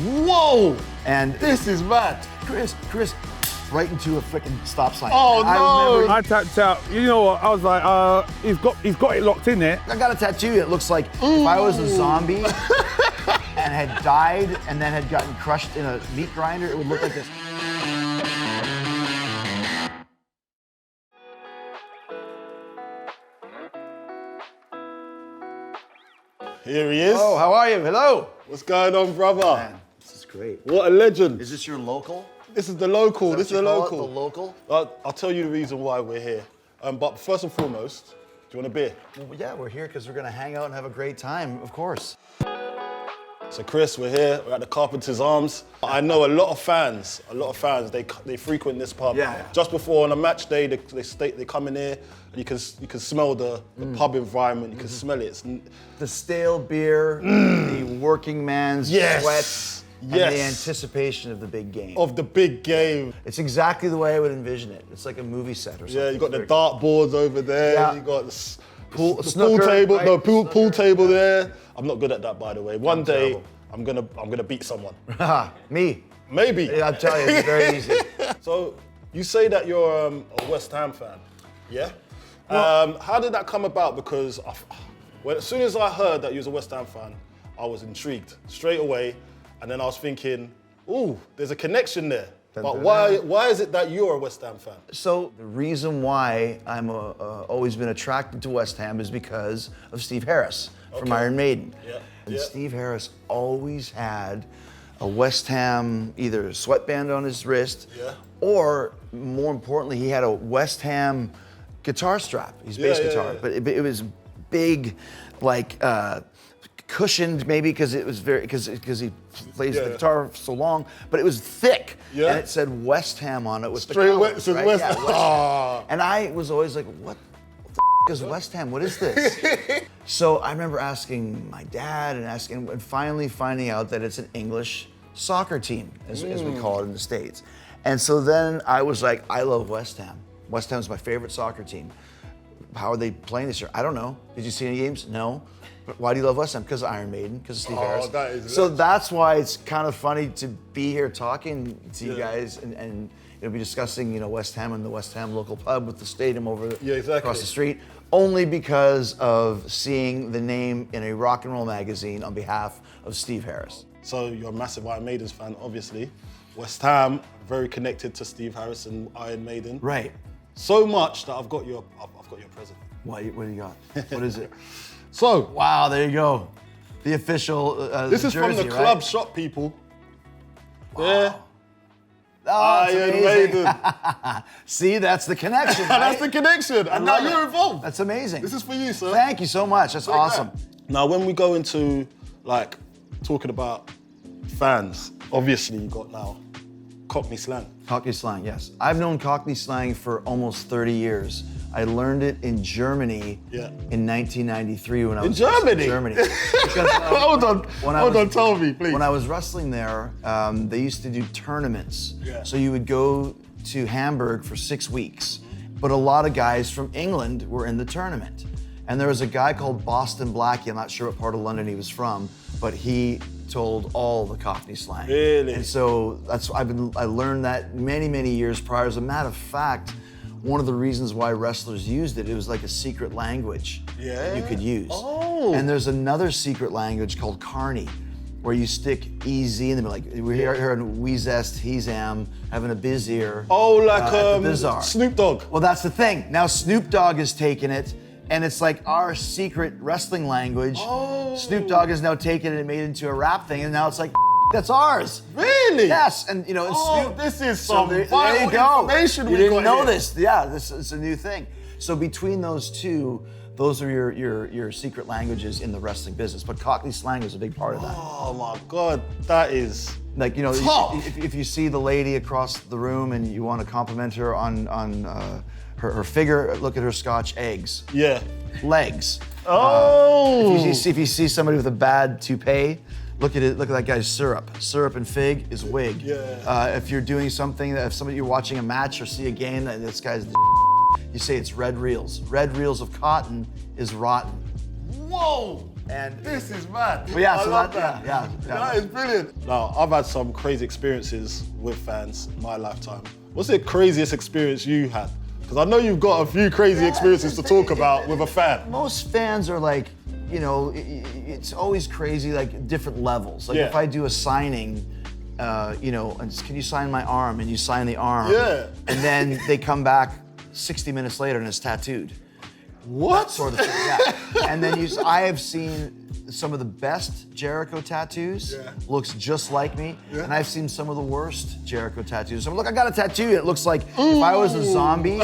Whoa! And This is mad. Chris, right into a freaking stop sign. Oh, no. I tapped out. You know what? I was like, he's got it locked in there. I got a tattoo that looks like if I was a zombie and had died and then had gotten crushed in a meat grinder, it would look like this. Here he is. Oh, how are you? Hello. What's going on, brother? Man, this is great. What a legend. Is this your local? This is the local. This is the What you local. call it, the local? I'll tell you the reason why we're here. But first and foremost, do you want a beer? Well, yeah, we're here because we're going to hang out and have a great time, of course. So Chris, we're here. We're at the Carpenters Arms. I know a lot of fans. They frequent this pub. Yeah. Just before on a match day, they come in here, and you can smell the pub environment. You can smell it. It's, The stale beer, the working man's Yes. sweat, and Yes. the anticipation of the big game. of the big game. It's exactly the way I would envision it. It's like a movie set or something. Yeah, you got the Very- dartboards over there. Yeah. You got the Pool- the snooker, pool table. right? No, pool Snooker. table there. I'm not good at that, by the way. One day, terrible. I'm gonna beat someone. Me. Maybe. Yeah, I'm telling you, it's very easy. So you say that you're a West Ham fan, yeah? How did that come about? Because as soon as I heard that you was a West Ham fan, I was intrigued straight away, and then I was thinking, ooh, there's a connection there. But why is it that you're a West Ham fan? So the reason why I'm always been attracted to West Ham is because of Steve Harris from Okay. Iron Maiden. Yeah, And yeah. Steve Harris always had a West Ham either sweatband on his wrist, Yeah. or more importantly, he had a West Ham guitar strap. His bass Yeah, yeah, guitar, yeah. but it was big, like cushioned maybe because it was because he plays the Yeah. guitar so long, but it was thick. Yeah. And it said West Ham on it with Straight the West- colors, so right? West- Yeah, Ah. And I was always like, what the is West Ham? What is this? So I remember asking my dad and finally finding out that it's an English soccer team, as we call it in the States. And so then I was like, I love West Ham. West Ham's my favorite soccer team. How are they playing this year? I don't know. Did you see any games? No. But why do you love West Ham? Because of Iron Maiden, because of Steve Harris. that is So legend. that's why it's kind of funny to be here talking to you Yeah. guys and be discussing, West Ham and the West Ham local pub with the stadium Yeah, exactly. across the street, only because of seeing the name in a rock and roll magazine on behalf of Steve Harris. So you're a massive Iron Maidens fan, obviously. West Ham, very connected to Steve Harris and Iron Maiden. Right. So much that I've got your present. What do you got? What is it? So Wow, there you go. The official this is jersey, from the club right? shop, people. Yeah. Oh, that's Iron amazing. Maiden. See, that's the connection, right? That's the connection. And now love you're it. involved. That's amazing. This is for you, sir. Thank you so much. That's awesome. Now, when we go into talking about fans, obviously you got now Cockney slang. Cockney slang, yes. I've known Cockney slang for almost 30 years. I learned it in Germany in 1993 when I was Germany? in Germany. Because, Hold on, tell me, please. When I was wrestling there, they used to do tournaments. Yeah. So you would go to Hamburg for 6 weeks, but a lot of guys from England were in the tournament. And there was a guy called Boston Blackie, I'm not sure what part of London he was from, but he told all the Cockney slang. Really? And so I learned that many years prior. As a matter of fact, one of the reasons why wrestlers used it was like a secret language that you could use. Oh. And there's another secret language called Carney, where you stick EZ in them, like we're here in Weezest, Heezam, having a biz ear. Oh, like at the Bizarre. Snoop Dogg. Well, that's the thing. Now Snoop Dogg has taken it, and it's like our secret wrestling language. Oh. Snoop Dogg has now taken it and made it into a rap thing, and now it's like, that's ours. Really? Yes, and and Oh, Snoop. this is So some there vital you go. information You we didn't got know here. this. Yeah, it's a new thing. So between those two, those are your secret languages in the wrestling business. But Cockney slang is a big part of that. Oh my God, that is Like tough. if you see the lady across the room and you want to compliment her on her figure, look at her Scotch eggs, yeah. legs. Oh. If you see somebody with a bad toupee, look at it. Look at that guy's syrup. Syrup and fig is wig. Yeah. If you're doing something, if you're watching a match or see a game that this guy's, you say it's red reels. Red reels of cotton is rotten. Whoa. And This is mad. But yeah, I so love that, yeah. That is brilliant. Now, I've had some crazy experiences with fans in my lifetime. What's the craziest experience you had? Because I know you've got a few crazy experiences to talk about with a fan. Most fans are like, you know, it's always crazy, like different levels. Like if I do a signing, you know, and can you sign my arm? And you sign the arm. Yeah. And then they come back 60 minutes later and it's tattooed. What? Sort of thing, yeah. And then I have seen some of the best Jericho tattoos, looks just like me, and I've seen some of the worst Jericho tattoos. So look, I got a tattoo, it looks like if I was a zombie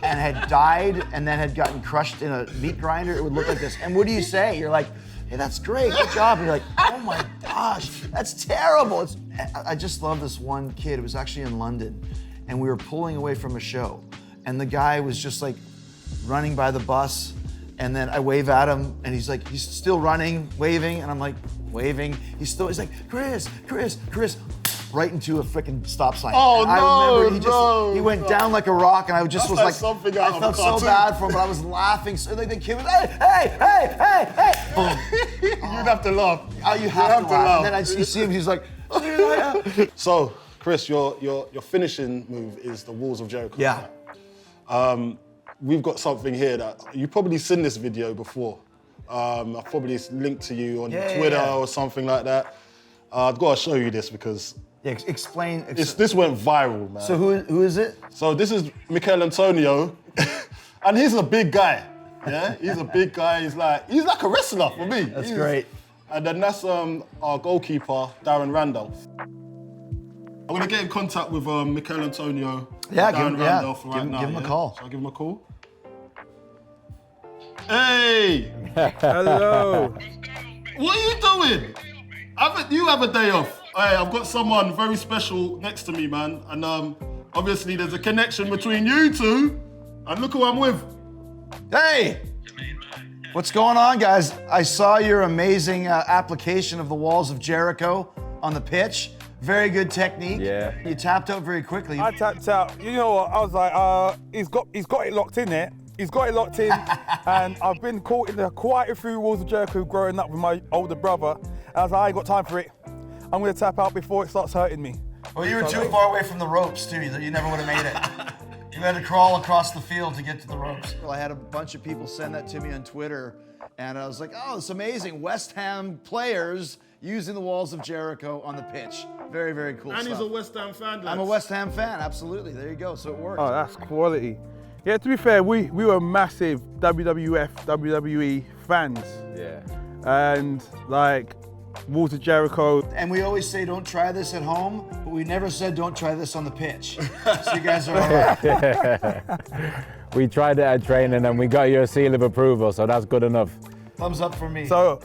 and had died and then had gotten crushed in a meat grinder, it would look like this. And what do you say? You're like, hey, that's great, good job. And you're like, oh my gosh, that's terrible. I just love this one kid, it was actually in London, and we were pulling away from a show, and the guy was just like running by the bus, and then I wave at him, and he's like, he's still running, waving, and I'm like, waving. He's like, Chris, right into a freaking stop sign. Oh, and I no, remember he went down like a rock, and I just was like, something out I of felt a so cartoon. bad for him, but I was laughing. So the kid was, hey, boom. You'd have to laugh. Oh, you have to laugh. And then you see him, he's like, So, Chris, your finishing move is the Walls of Jericho. yeah. We've got something here that you've probably seen this video before. I've probably linked to you on Twitter or something like that. I've got to show you this because Explain. this went viral, man. So who is it? So this is Michail Antonio, and he's a big guy. Yeah, he's a big guy. He's like a wrestler for me. That's great. And then that's our goalkeeper, Darren Randolph. I'm gonna get in contact with Michail Antonio. Yeah, Darren Randolph right now. give him a call. Shall I give him a call? Hey! Hello. What are you doing? You have a day off. Hey, I've got someone very special next to me, man. And obviously there's a connection between you two. And look who I'm with. Hey! What's going on, guys? I saw your amazing application of the Walls of Jericho on the pitch. Very good technique. Yeah. You tapped out very quickly. I tapped out. You know what? I was like, he's got it locked in there. He's got it locked in, and I've been caught in quite a few Walls of Jericho growing up with my older brother. And I was like, I ain't got time for it. I'm gonna tap out before it starts hurting me. Well, you were too far away from the ropes, too. You never would have made it. You had to crawl across the field to get to the ropes. Well, I had a bunch of people send that to me on Twitter, and I was like, oh, it's amazing. West Ham players using the Walls of Jericho on the pitch. Very, very cool And stuff. he's a West Ham fan, lads. I'm a West Ham fan, absolutely. There you go, so it worked. Oh, that's quality. Yeah, to be fair, we were massive WWF, WWE fans. Yeah. And like, Walls of Jericho. And we always say don't try this at home, but we never said don't try this on the pitch. So you guys are all right. We tried it at training and we got your seal of approval, so that's good enough. Thumbs up for me. So,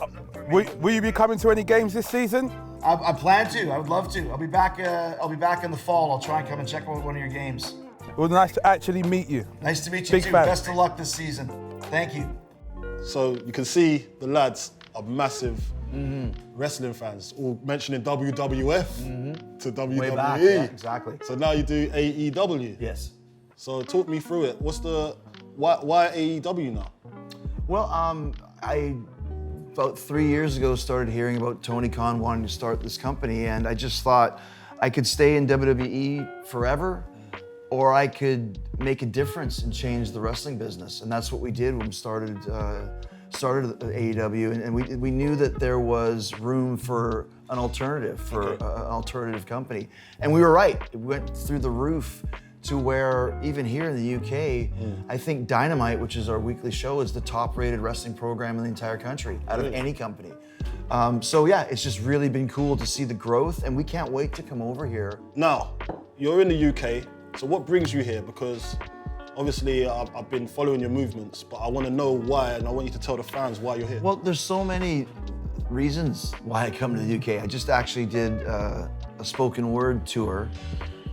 will you be coming to any games this season? I plan to. I would love to. I'll be back in the fall. I'll try and come and check out one of your games. It was nice to actually meet you. Nice to meet you Big too. fan. Best of luck this season. Thank you. So you can see the lads are massive wrestling fans, all mentioning WWF to WWE. Way back, yeah, exactly. So now you do AEW. Yes. So talk me through it. Why AEW now? Well, I about 3 years ago started hearing about Tony Khan wanting to start this company, and I just thought I could stay in WWE forever, or I could make a difference and change the wrestling business. And that's what we did when we started AEW, and we knew that there was room for an alternative, for an alternative company. And we were right. It went through the roof to where even here in the UK, I think Dynamite, which is our weekly show, is the top-rated wrestling program in the entire country out of any company. So yeah, it's just really been cool to see the growth, and we can't wait to come over here. Now, you're in the UK, so what brings you here? Because obviously I've been following your movements, but I want to know why, and I want you to tell the fans why you're here. Well, there's so many reasons why I come to the UK. I just actually did a spoken word tour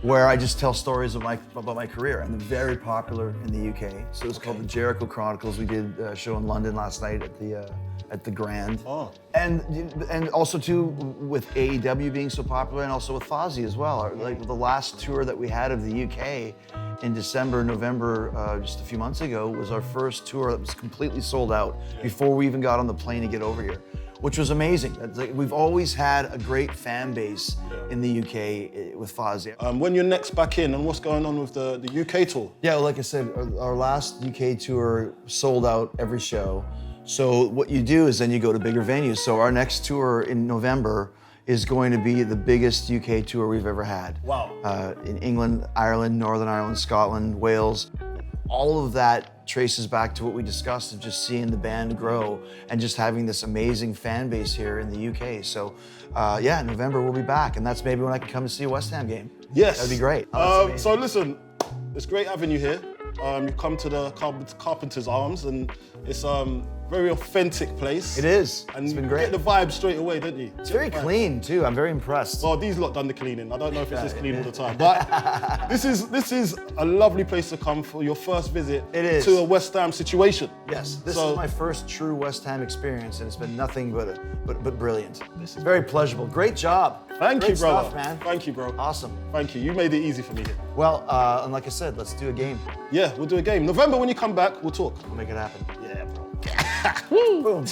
where I just tell stories about my career. I'm very popular in the UK. So it's called the Jericho Chronicles. We did a show in London last night at the at the Grand. Oh. And also too with AEW being so popular, and also with Fozzy as well. Like the last tour that we had of the UK in December, November, just a few months ago, was our first tour that was completely sold out before we even got on the plane to get over here, which was amazing. We've always had a great fan base in the UK with Fozzy. When you're next back in, and what's going on with the UK tour? Yeah, well, like I said, our last UK tour sold out every show. So what you do is then you go to bigger venues. So our next tour in November is going to be the biggest UK tour we've ever had. Wow. In England, Ireland, Northern Ireland, Scotland, Wales. All of that traces back to what we discussed of just seeing the band grow and just having this amazing fan base here in the UK. So yeah, November we'll be back, and that's maybe when I can come and see a West Ham game. Yes. That'd be great. So listen, it's great having you here. You come to the Carpenters Arms, and it's very authentic place. It is. And It's been you great. get the vibe straight away, don't you? It's very clean too. I'm very impressed. Well, these lot done the cleaning. I don't know if it's just clean all the time, but this is a lovely place to come for your first visit to a West Ham situation. Yes, this is my first true West Ham experience, and it's been nothing but brilliant. This is very pleasurable. Great job. Thank Great you, brother. stuff, man. Thank you, bro. Awesome. Thank you. You made it easy for me here. Well, and like I said, let's do a game. Yeah, we'll do a game. November, when you come back, we'll talk. We'll make it happen. Yeah, bro. Boom.